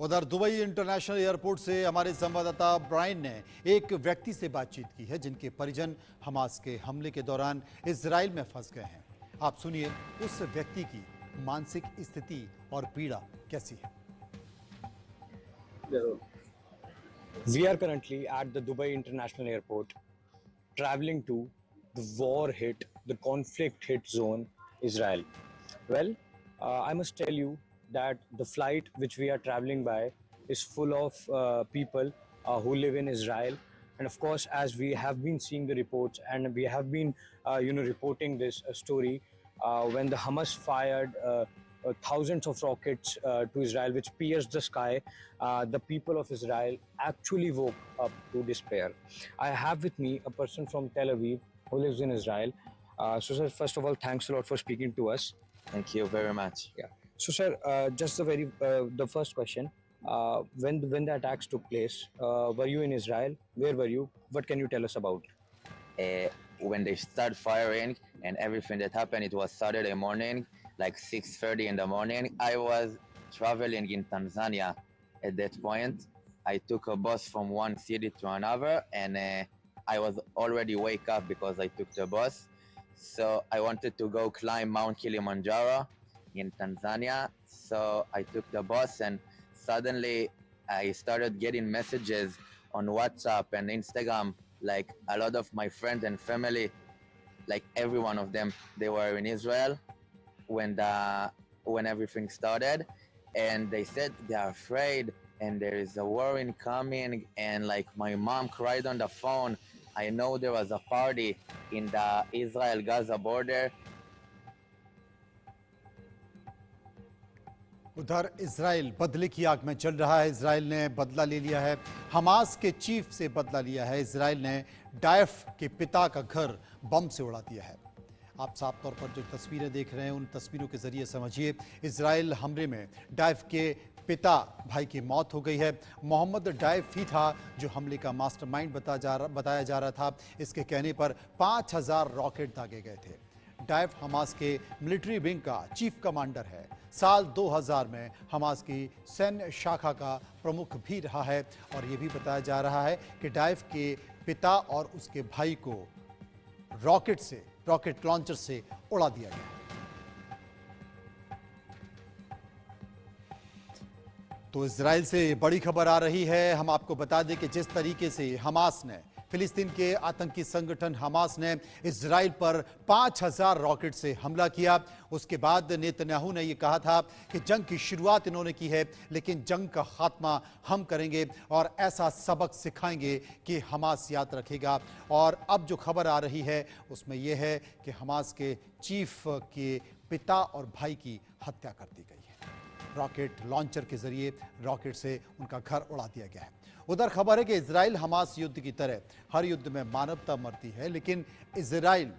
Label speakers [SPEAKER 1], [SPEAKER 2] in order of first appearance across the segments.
[SPEAKER 1] उधर Dubai international airport से हमारे संवाददाता ब्रायन ने एक व्यक्ति से बातचीत की है जिनके परिजन हमास के हमले के दौरान इजराइल में फंस गए हैं। आप सुनिए उस व्यक्ति की मानसिक स्थिति और पीड़ा कैसी है।
[SPEAKER 2] We are currently at the Dubai International Airport, traveling to the war-hit, the conflict-hit zone, Israel. Well, I must tell you that the flight which we are traveling by is full of people who live in Israel. And of course, as we have been seeing the reports and we have been, reporting this story, when the Hamas fired thousands of rockets to Israel, which pierced the sky, the people of Israel actually woke up to despair. I have with me a person from Tel Aviv who lives in Israel. So, sir, first of all, thanks a lot for speaking to us.
[SPEAKER 3] Thank you very much.
[SPEAKER 2] Yeah. So, sir, just the first question. When the attacks took place, were you in Israel? Where were you? What can you tell us about?
[SPEAKER 3] When they started firing and everything that happened, it was Saturday morning, like 6:30 in the morning. I was traveling in Tanzania at that point. I took a bus from one city to another, and I was already wake up because I took the bus. So I wanted to go climb Mount Kilimanjaro in Tanzania. So I took the bus, and suddenly I started getting messages on WhatsApp and Instagram. Like a lot of my friends and family, like every one of them, they were in Israel when everything started, and they said they are afraid and there is a war incoming. And like my mom cried on the phone. I know there was a party in the Israel-Gaza border.
[SPEAKER 1] उधर Israel बदले की आग में चल रहा है। Israel ने बदला ले लिया है, हमास के चीफ से बदला लिया है। इजराइल ने डायफ के पिता का घर बम से उड़ा दिया है। आप साफ तौर पर जो तस्वीरें देख रहे हैं उन तस्वीरों के जरिए समझिए, इजराइल हमले में डायफ के पिता भाई की मौत हो गई है। मोहम्मद डायफ ही था जो हमले का मास्टरमाइंड बताया जा रहा था। इसके कहने पर 5000 रॉकेट दागे गए थे। डायफ हमास के मिलिट्री विंग का चीफ कमांडर है। साल 2000 में हमास की सैन्य शाखा का प्रमुख भी रहा है और ये भी बताया जा रहा है कि डायफ के पिता और उसके भाई को रॉकेट लॉन्चर से उड़ा दिया गया। तो इजराइल से बड़ी खबर आ रही है। हम आपको बता दें कि जिस तरीके से हमास ने, फिलिस्तीन के आतंकी संगठन हमास ने इजराइल पर 5000 रॉकेट से हमला किया, उसके बाद नेतन्याहू ने यह कहा था कि जंग की शुरुआत इन्होंने की है लेकिन जंग का खात्मा हम करेंगे और ऐसा सबक सिखाएंगे कि हमास याद रखेगा। और अब जो खबर आ रही है उसमें यह है कि हमास के चीफ के पिता और भाई की हत्या कर दी गई है। रॉकेट लॉन्चर के जरिए रॉकेट से उनका घर उड़ा दिया गया है। उधर खबर है कि इजराइल हमास युद्ध की तरह हर युद्ध में मानवता मरती है, लेकिन इजराइल,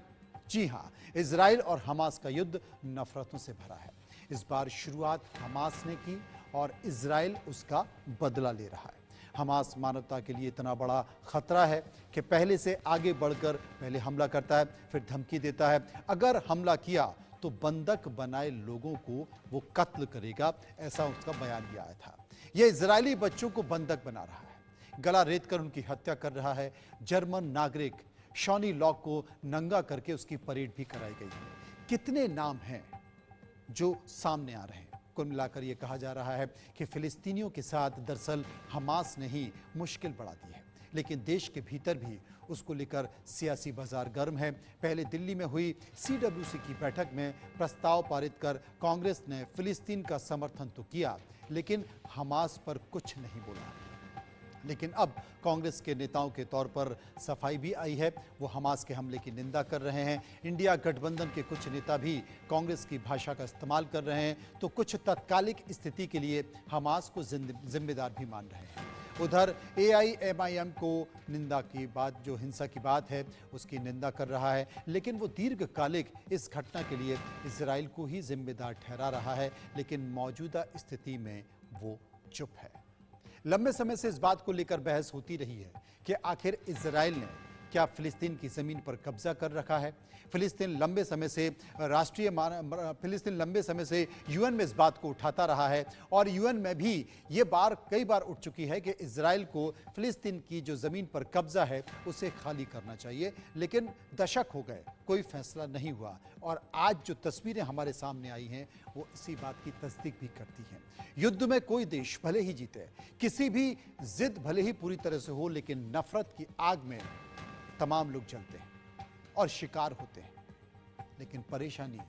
[SPEAKER 1] जी हां, इजराइल और हमास का युद्ध नफरतों से भरा है। इस बार शुरुआत हमास ने की और इजराइल उसका बदला ले रहा है। हमास मानवता के लिए इतना बड़ा खतरा है कि पहले से आगे बढ़कर पहले हमला करता है, फिर धमकी देता है। अगर हमला किया तो बंधक बनाए लोगों को वो कत्ल करेगा, ऐसा उसका बयान भी आया था। ये इजरायली बच्चों को बंधक बना रहा है, गला रेत कर उनकी हत्या कर रहा है। जर्मन नागरिक शॉनी लॉक को नंगा करके उसकी परेड भी कराई गई है। कितने नाम हैं जो सामने आ रहे हैं। कुल मिलाकर यह कहा जा रहा है कि फिलिस्तीनियों के साथ दरअसल हमास ने ही मुश्किल बढ़ा दी है, लेकिन देश के भीतर भी उसको लेकर सियासी बाजार गर्म है। पहले दिल्ली में हुई CWC की बैठक में प्रस्ताव पारित कर कांग्रेस ने फिलिस्तीन का समर्थन तो किया लेकिन हमास पर कुछ नहीं बोला। लेकिन अब कांग्रेस के नेताओं के तौर पर सफाई भी आई है, वो हमास के हमले की निंदा कर रहे हैं। इंडिया गठबंधन के कुछ नेता भी कांग्रेस की भाषा का इस्तेमाल कर रहे हैं, तो कुछ तत्कालिक स्थिति के लिए हमास को जिम्मेदार भी मान रहे हैं। उधर AIMIM को निंदा की बात, जो हिंसा की बात है उसकी निंदा कर रहा है, लेकिन वो दीर्घकालिक इस घटना के लिए इजराइल को ही जिम्मेदार ठहरा रहा है। लेकिन मौजूदा स्थिति में वो चुप है। लंबे समय से इस बात को लेकर बहस होती रही है कि आखिर इजराइल ने क्या फिलिस्तीन की जमीन पर कब्जा कर रखा है? फिलिस्तीन लंबे समय से यूएन में इस बात को उठाता रहा है और यूएन में भी ये कई बार उठ चुकी है कि इजराइल को फिलिस्तीन की जो जमीन पर कब्जा है उसे खाली करना चाहिए, लेकिन दशक हो गए, कोई फैसला नहीं हुआ। और आज जो तस्वीरें हमारे सामने आई हैं वो इसी बात की तस्दीक भी करती हैं। युद्ध में कोई देश भले ही जीते, किसी भी जिद भले ही पूरी तरह से हो, लेकिन नफरत की आग में तमाम लोग जलते हैं और शिकार होते हैं। लेकिन परेशानी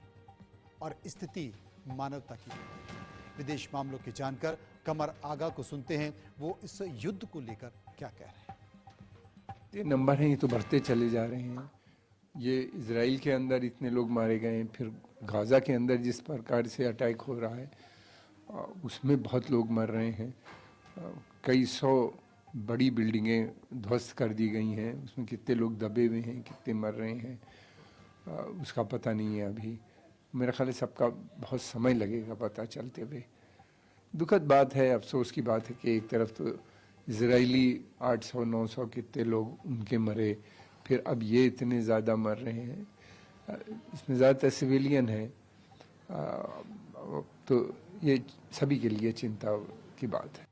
[SPEAKER 1] और स्थिति मानवता की होती है। विदेश मामलों के जानकर कमर आगा को सुनते हैं, वो इस युद्ध को लेकर क्या कह रहे हैं।
[SPEAKER 4] ये नंबर हैं, ये तो बढ़ते चले जा रहे हैं। ये इजराइल के अंदर इतने लोग मारे गए, फिर गाज़ा के अंदर जिस प्रकार से अटैक हो रहा है उसमें बहुत लोग मर रहे हैं। कई सौ बड़ी बिल्डिंगें ध्वस्त कर दी गई हैं, उसमें कितने लोग दबे हुए हैं, कितने मर रहे हैं उसका पता नहीं है अभी। मेरा ख्याल है सबका बहुत समय लगेगा पता चलते हुए। दुखद बात है, अफसोस की बात है कि एक तरफ तो इजरायली 800-900 कितने लोग उनके मरे, फिर अब ये इतने ज़्यादा मर रहे हैं, इसमें ज़्यादातर सिविलियन है, तो ये सभी के लिए चिंता की बात है।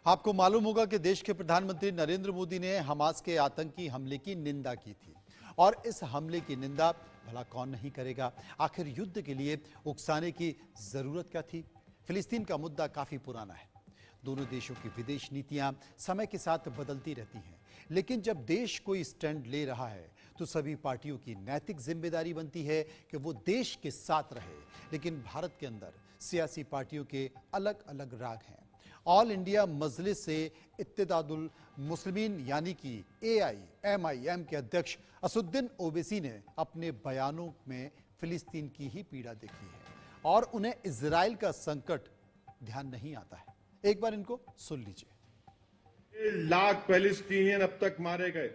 [SPEAKER 1] आपको मालूम होगा कि देश के प्रधानमंत्री नरेंद्र मोदी ने हमास के आतंकी हमले की निंदा की थी और इस हमले की निंदा भला कौन नहीं करेगा। आखिर युद्ध के लिए उकसाने की जरूरत क्या थी? फिलिस्तीन का मुद्दा काफी पुराना है। दोनों देशों की विदेश नीतियां समय के साथ बदलती रहती हैं, लेकिन जब देश कोई स्टैंड ले रहा है तो सभी पार्टियों की नैतिक जिम्मेदारी बनती है कि वो देश के साथ रहे। लेकिन भारत के अंदर सियासी पार्टियों के अलग अलग राग हैं। ऑल इंडिया मजलिस से इत्तेहादुल मुस्लिमीन यानी कि AIMIM के अध्यक्ष असुद्दीन ओवैसी ने अपने बयानों में फिलिस्तीन की ही पीड़ा देखी है और उन्हें इजराइल का संकट ध्यान नहीं आता है। एक बार इनको सुन लीजिए।
[SPEAKER 5] 1.5 लाख पैलेस्टीनियन अब तक मारे गए,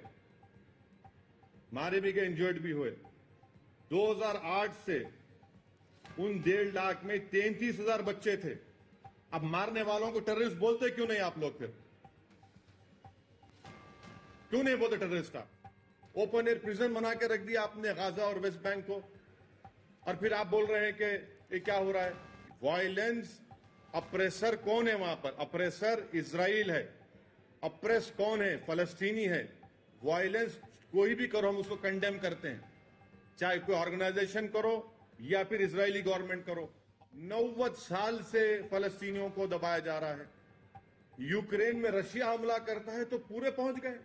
[SPEAKER 5] मारे भी गए, इंजर्ड भी हुए। 2008 से उन 1.5 लाख में 33,000 बच्चे थे। अब मारने वालों को टेररिस्ट बोलते क्यों नहीं आप लोग? फिर क्यों नहीं बोलते टेररिस्ट? आप ओपन एयर प्रिजन बना के रख दिया आपने गाजा और वेस्ट बैंक को, और फिर आप बोल रहे हैं कि ये क्या हो रहा है? वायलेंस, अप्रेसर कौन है वहां पर? अप्रेसर इजराइल है, अप्रेस कौन है? फलस्तीनी है। वायलेंस कोई भी करो हम उसको कंडेम करते हैं, चाहे कोई ऑर्गेनाइजेशन करो या फिर इजरायली गवर्नमेंट करो। 90 साल से फलस्तीनियों को दबाया जा रहा है। यूक्रेन में रशिया हमला करता है तो पूरे पहुंच गए।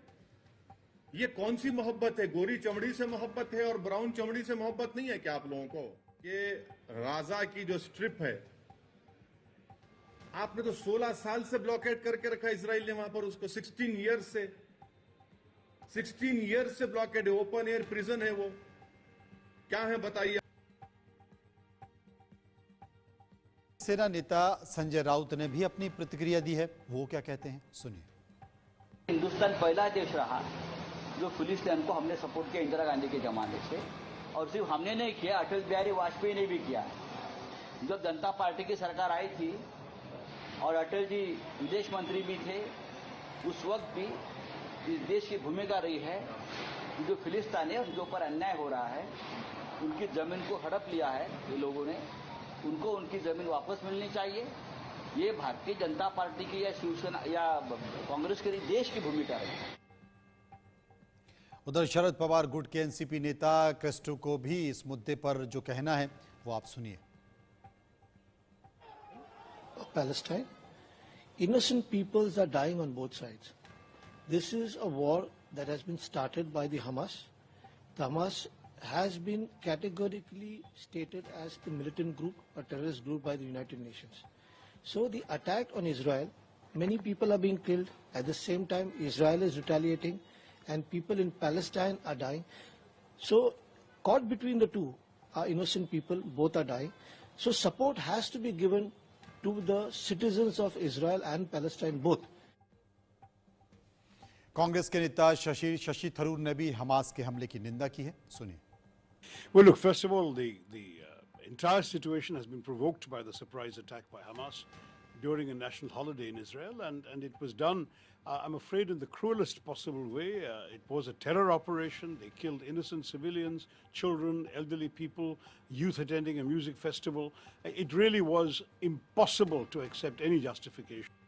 [SPEAKER 5] ये कौन सी मोहब्बत है? गोरी चमड़ी से मोहब्बत है और ब्राउन चमड़ी से मोहब्बत नहीं है क्या आप लोगों को? ये गाजा की जो स्ट्रिप है, आपने तो 16 साल से ब्लॉकेट करके रखा इजराइल ने वहां पर उसको। 16 ईयर्स से ब्लॉकेट है। ओपन एयर प्रिजन है वो। क्या है बताइए?
[SPEAKER 1] सेना नेता संजय राउत ने भी अपनी प्रतिक्रिया दी है, वो क्या कहते हैं सुनिए।
[SPEAKER 6] हिंदुस्तान पहला देश रहा जो फिलिस्तीन को हमने सपोर्ट किया इंदिरा गांधी के जमाने से, और सिर्फ हमने नहीं किया, अटल बिहारी वाजपेयी ने भी किया। जब जनता पार्टी की सरकार आई थी और अटल जी विदेश मंत्री भी थे, उस वक्त भी इस देश की भूमिका रही है कि जो फिलिस्तीन है उनके ऊपर अन्याय हो रहा है, उनकी जमीन को हड़प लिया है ये लोगों ने, उनको उनकी जमीन वापस मिलनी चाहिए। ये भारतीय जनता पार्टी की या शिवसेना या कांग्रेस के देश की भूमिका है।
[SPEAKER 1] उधर शरद पवार गुट के एनसीपी नेता क्रिस्टो को भी इस मुद्दे पर जो कहना है वो आप सुनिए।
[SPEAKER 7] Palestine, innocent peoples are dying on both sides. This is a war that has been started by the Hamas. The Hamas has been categorically stated as the militant group, a terrorist group by the United Nations. So the attack on Israel, many people are being killed. At the same time, Israel is retaliating and people in Palestine are dying. So caught between the two are innocent people, both are dying. So support has to be given to the citizens of Israel and Palestine both.
[SPEAKER 1] Congress के नेता शशि थरूर ने भी Hamas के हमले की निंदा की है, सुनिए।
[SPEAKER 8] Well, look, first of all, the entire situation has been provoked by the surprise attack by Hamas. during a national holiday in Israel, and it was done, I'm afraid, in the cruelest possible way. It was a terror operation. They killed innocent civilians, children, elderly people, youth attending a music festival. It really was impossible to accept any justification.